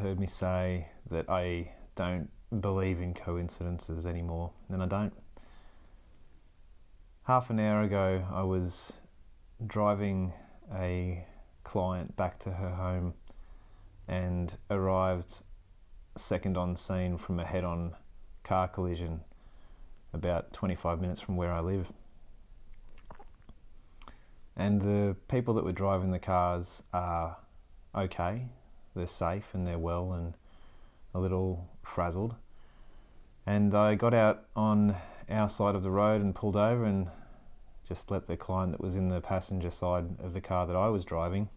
heard me say that I don't believe in coincidences anymore, and I don't. Half an hour ago, I was driving a client back to her home and arrived second on scene from a head-on car collision about 25 minutes from where I live. And the people that were driving the cars are okay. They're safe and they're well and a little frazzled. And I got out on our side of the road and pulled over and just let the client that was in the passenger side of the car that I was driving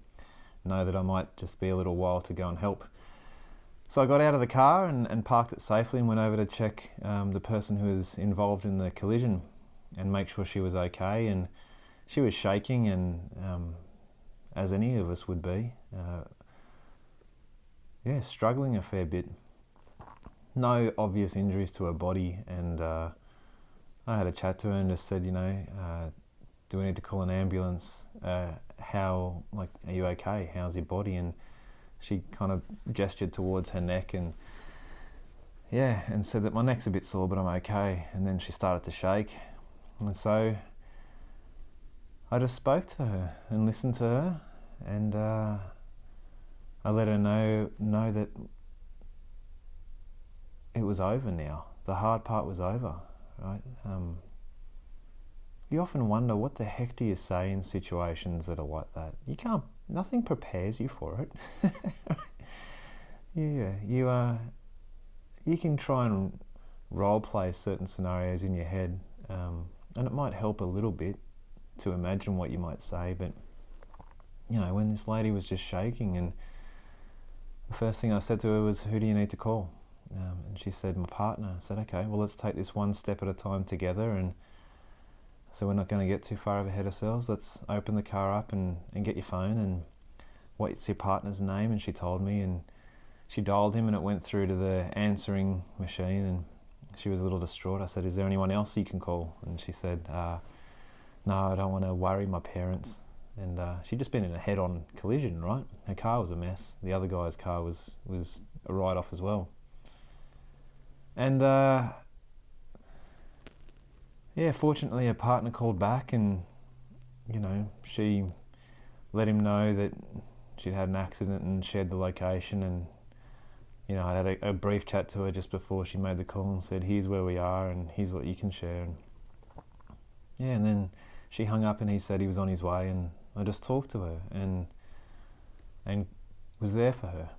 know that I might just be a little while to go and help. So I got out of the car and parked it safely and went over to check the person who was involved in the collision and make sure she was okay. And she was shaking, and as any of us would be, struggling a fair bit. No obvious injuries to her body, and I had a chat to her and just said, do we need to call an ambulance? Are you okay? How's your body? And she kind of gestured towards her neck and said that my neck's a bit sore, but I'm okay. And then she started to shake. And so I just spoke to her and listened to her, and I let her know that it was over now. The hard part was over, right? You often wonder, what the heck do you say in situations that are like that? Nothing prepares you for it. You can try and role play certain scenarios in your head, and it might help a little bit to imagine what you might say. But when this lady was just shaking, and the first thing I said to her was, "Who do you need to call?" And she said, "My partner." I said, "Okay, well, let's take this one step at a time together, and so we're not going to get too far ahead ourselves. Let's open the car up and get your phone, and what's your partner's name?" And she told me, and she dialed him, and it went through to the answering machine, and she was a little distraught. I said, "Is there anyone else you can call?" And she said, "No, I don't want to worry my parents." And she'd just been in a head-on collision, right? Her car was a mess. The other guy's car was a write-off as well. And fortunately her partner called back, and she let him know that she'd had an accident and shared the location. And I had a brief chat to her just before she made the call and said, "Here's where we are, and here's what you can share." And then she hung up, and he said he was on his way, and I just talked to her and was there for her.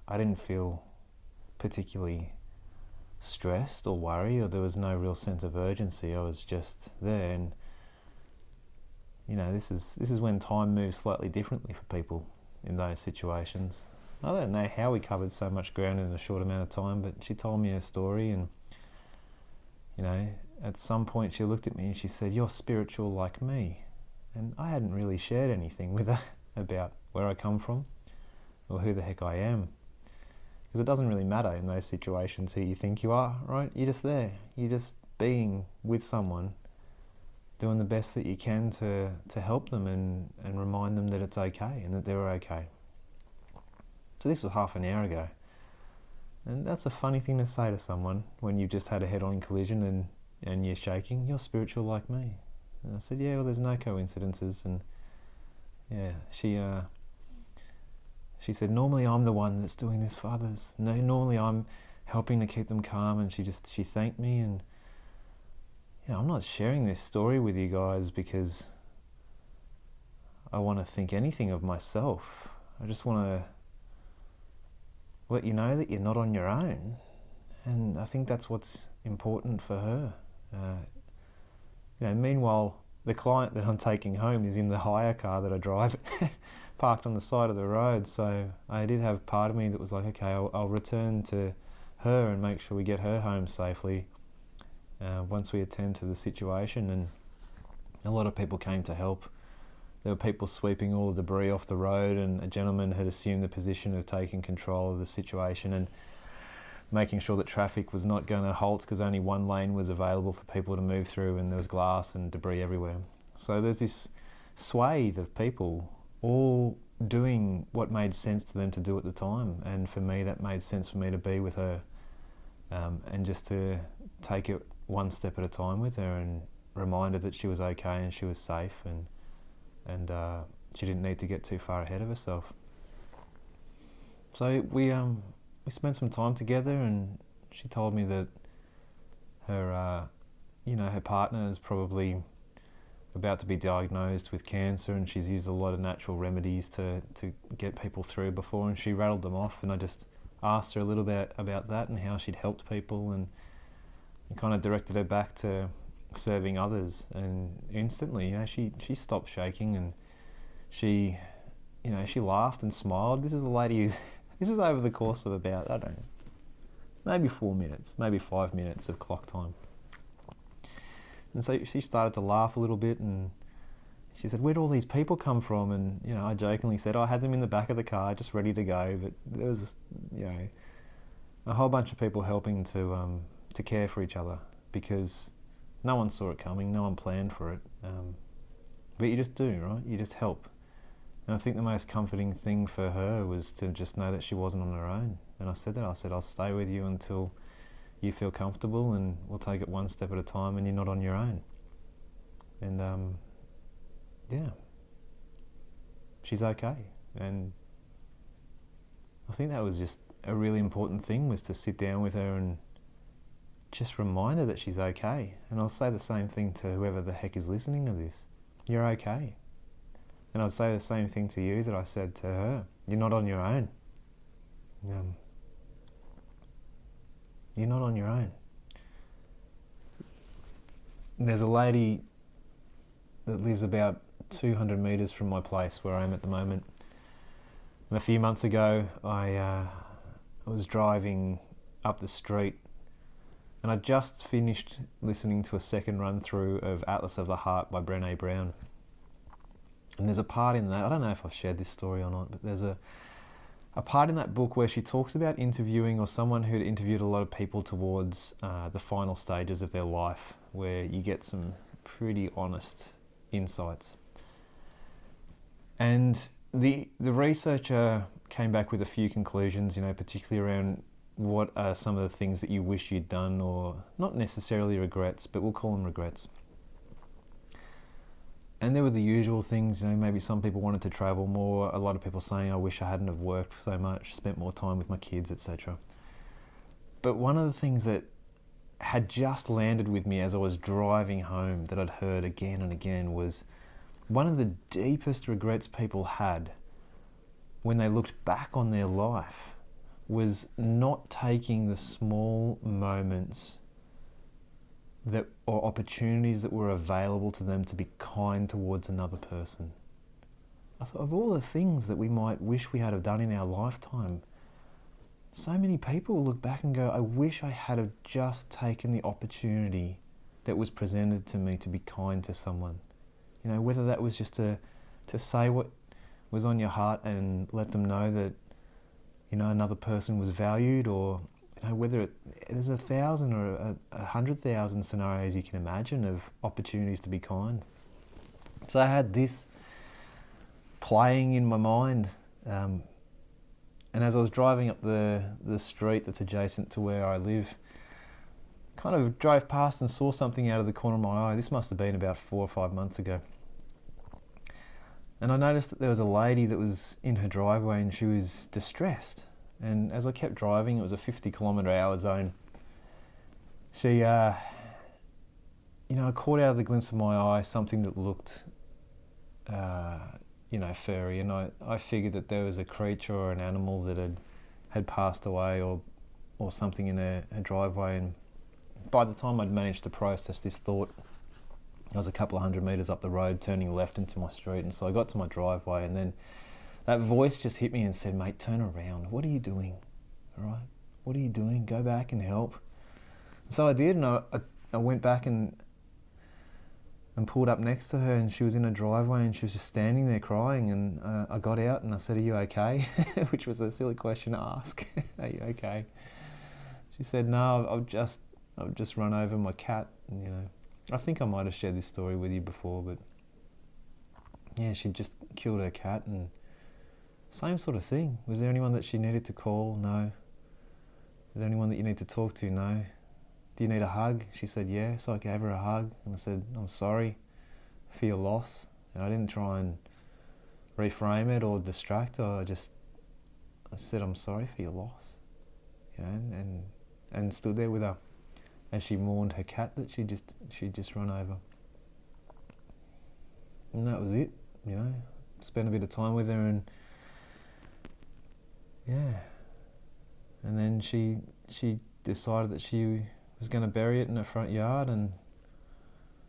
I didn't feel particularly stressed or worried, or there was no real sense of urgency. I was just there. And this is when time moves slightly differently for people in those situations. I don't know how we covered so much ground in a short amount of time, but she told me her story, and at some point she looked at me and she said, "You're spiritual like me." And I hadn't really shared anything with her about where I come from or who the heck I am, because it doesn't really matter in those situations who you think you are, right? You're just there. You're just being with someone, doing the best that you can to help them and remind them that it's okay and that they're okay. So this was half an hour ago. And that's a funny thing to say to someone when you've just had a head-on collision and you're shaking. "You're spiritual like me." And I said, "Yeah, well, there's no coincidences." And she said, "Normally I'm the one that's doing this for others. No, normally I'm helping to keep them calm." And she thanked me. And I'm not sharing this story with you guys because I want to think anything of myself. I just want to let you know that you're not on your own. And I think that's what's important for her. Meanwhile, the client that I'm taking home is in the hire car that I drive, parked on the side of the road. So I did have part of me that was like, okay, I'll return to her and make sure we get her home safely once we attend to the situation. And a lot of people came to help. There were people sweeping all the debris off the road, and a gentleman had assumed the position of taking control of the situation and making sure that traffic was not going to halt, because only one lane was available for people to move through, and there was glass and debris everywhere. So there's this swathe of people all doing what made sense to them to do at the time. And for me, that made sense for me to be with her, and just to take it one step at a time with her, and remind her that she was okay and she was safe, and she didn't need to get too far ahead of herself. So we spent some time together, and she told me that her her partner is probably about to be diagnosed with cancer, and she's used a lot of natural remedies to get people through before, and she rattled them off, and I just asked her a little bit about that and how she'd helped people, and kind of directed her back to serving others. And instantly, she stopped shaking, and she laughed and smiled. This is a lady who's this is over the course of about, I don't know, maybe 4 minutes, maybe 5 minutes of clock time. And so she started to laugh a little bit, and she said, "Where'd all these people come from?" And I jokingly said, "I had them in the back of the car, just ready to go." But there was, a whole bunch of people helping to care for each other, because no one saw it coming, no one planned for it. But you just do, right? You just help. And I think the most comforting thing for her was to just know that she wasn't on her own. And I said, "I'll stay with you until you feel comfortable, and we'll take it one step at a time, and you're not on your own." And she's okay. And I think that was just a really important thing, was to sit down with her and just remind her that she's okay. And I'll say the same thing to whoever the heck is listening to this. You're okay. And I'll say the same thing to you that I said to her. You're not on your own. You're not on your own. There's a lady that lives about 200 metres from my place where I am at the moment. And a few months ago, I was driving up the street, and I just finished listening to a second run through of Atlas of the Heart by Brené Brown. And there's a part in that, I don't know if I've shared this story or not, but there's a part in that book where she talks about interviewing, or someone who'd interviewed a lot of people towards the final stages of their life, where you get some pretty honest insights. And the researcher came back with a few conclusions, particularly around what are some of the things that you wish you'd done, or not necessarily regrets, but we'll call them regrets. And there were the usual things, maybe some people wanted to travel more, a lot of people saying, "I wish I hadn't have worked so much, spent more time with my kids," etc. But one of the things that had just landed with me as I was driving home, that I'd heard again and again, was one of the deepest regrets people had when they looked back on their life was not taking the small moments or opportunities that were available to them to be kind towards another person. I thought, of all the things that we might wish we had have done in our lifetime, so many people look back and go, "I wish I had have just taken the opportunity that was presented to me to be kind to someone." Whether that was just to say what was on your heart and let them know that another person was valued, or whether there's 1,000 or 100,000 scenarios you can imagine of opportunities to be kind. So I had this playing in my mind, and as I was driving up the street that's adjacent to where I live, kind of drove past and saw something out of the corner of my eye. This must have been about 4 or 5 months ago. And I noticed that there was a lady that was in her driveway, and she was distressed. And as I kept driving, it was a 50-kilometre-hour zone. She, I caught out of the glimpse of my eye something that looked, furry. And I figured that there was a creature or an animal that had passed away, or something in her driveway. And by the time I'd managed to process this thought, I was a couple of 100 metres up the road, turning left into my street. And so I got to my driveway, and then that voice just hit me and said, "Mate, turn around. What are you doing? All right? What are you doing? Go back and help." So I did, and I went back and pulled up next to her, and she was in a driveway, and she was just standing there crying. And I got out and I said, "Are you okay?" Which was a silly question to ask. "Are you okay?" She said, "No, I've just run over my cat." And, I think I might have shared this story with you before, but yeah, she'd just killed her cat, and Same sort of thing. Was there anyone that she needed to call? No. Is there anyone that you need to talk to? No. Do you need a hug? She said yeah, so I gave her a hug and I said, I'm sorry for your loss. And I didn't try and reframe it or distract her. I said, I'm sorry for your loss, you know, and stood there with her as she mourned her cat that she'd just run over. And that was it, you know. Spent a bit of time with her and yeah. And then she decided that she was going to bury it in her front yard, and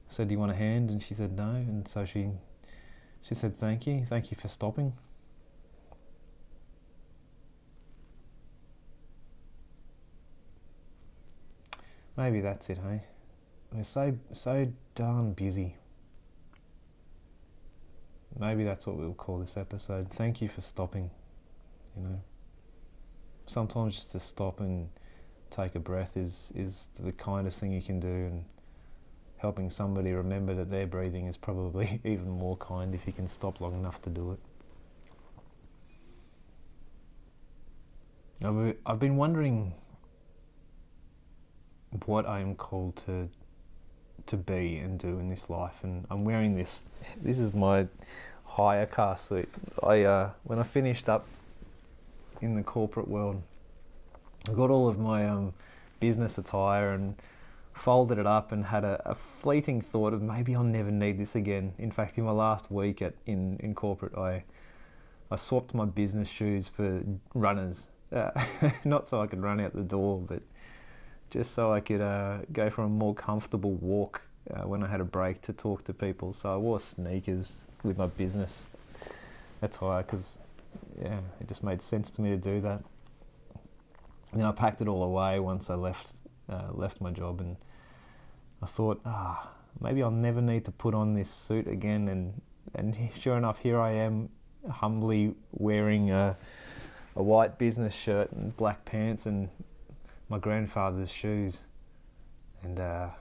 I said, do you want a hand? And she said no, and so she said thank you for stopping. Maybe that's it, hey? We're so darn busy. Maybe that's what we'll call this episode. Thank you for stopping, you know. Sometimes just to stop and take a breath is the kindest thing you can do, and helping somebody remember that their breathing is probably even more kind if you can stop long enough to do it. I've been wondering what I am called to be and do in this life, and I'm wearing this is my hire car suit. When I finished up in the corporate world, I got all of my business attire and folded it up and had a fleeting thought of maybe I'll never need this again. In fact, in my last week in corporate, I swapped my business shoes for runners. Not so I could run out the door, but just so I could go for a more comfortable walk when I had a break to talk to people. So I wore sneakers with my business attire because, yeah, it just made sense to me to do that. And then I packed it all away once I left my job, and I thought, maybe I'll never need to put on this suit again. And sure enough, here I am, humbly wearing a white business shirt and black pants and my grandfather's shoes. And well,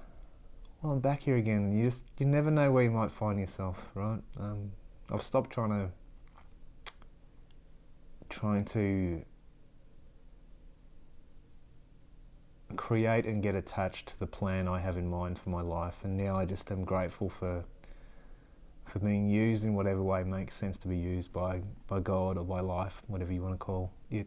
I'm back here again. You never know where you might find yourself, right? I've stopped trying to create and get attached to the plan I have in mind for my life, and now I just am grateful for being used in whatever way makes sense to be used by God or by life, whatever you want to call it.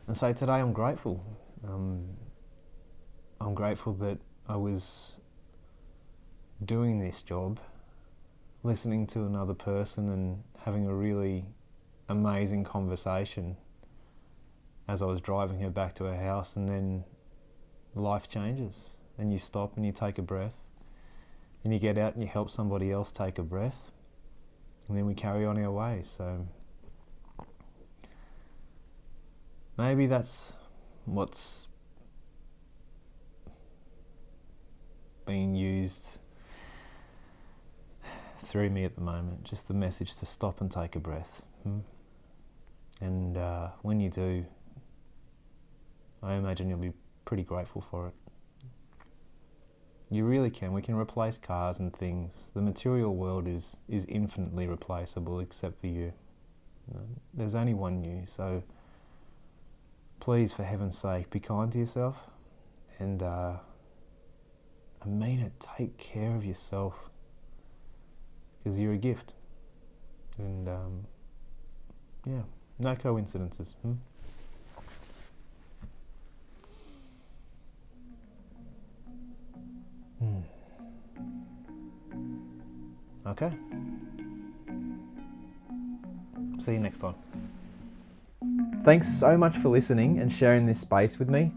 And so today I'm grateful. I'm grateful that I was doing this job, listening to another person and having a really amazing conversation as I was driving her back to her house, and then life changes and you stop and you take a breath and you get out and you help somebody else take a breath, and then we carry on our way. So maybe that's what's being used through me at the moment, just the message to stop and take a breath. And when you do, I imagine you'll be pretty grateful for it. You really can. We can replace cars and things. The material world is infinitely replaceable except for you. There's only one you, so please, for heaven's sake, be kind to yourself, and I mean it, take care of yourself, because you're a gift. And yeah, no coincidences. Okay. See you next time. Thanks so much for listening and sharing this space with me.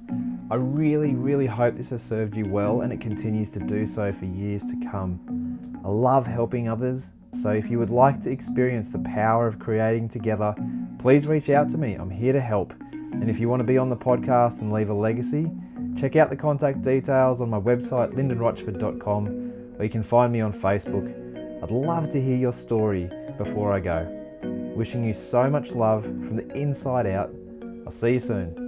I really, really hope this has served you well, and it continues to do so for years to come. I love helping others, so if you would like to experience the power of creating together, please reach out to me. I'm here to help. And if you want to be on the podcast and leave a legacy, check out the contact details on my website, lyndenrochford.com, or you can find me on Facebook. I'd love to hear your story before I go. Wishing you so much love from the inside out. I'll see you soon.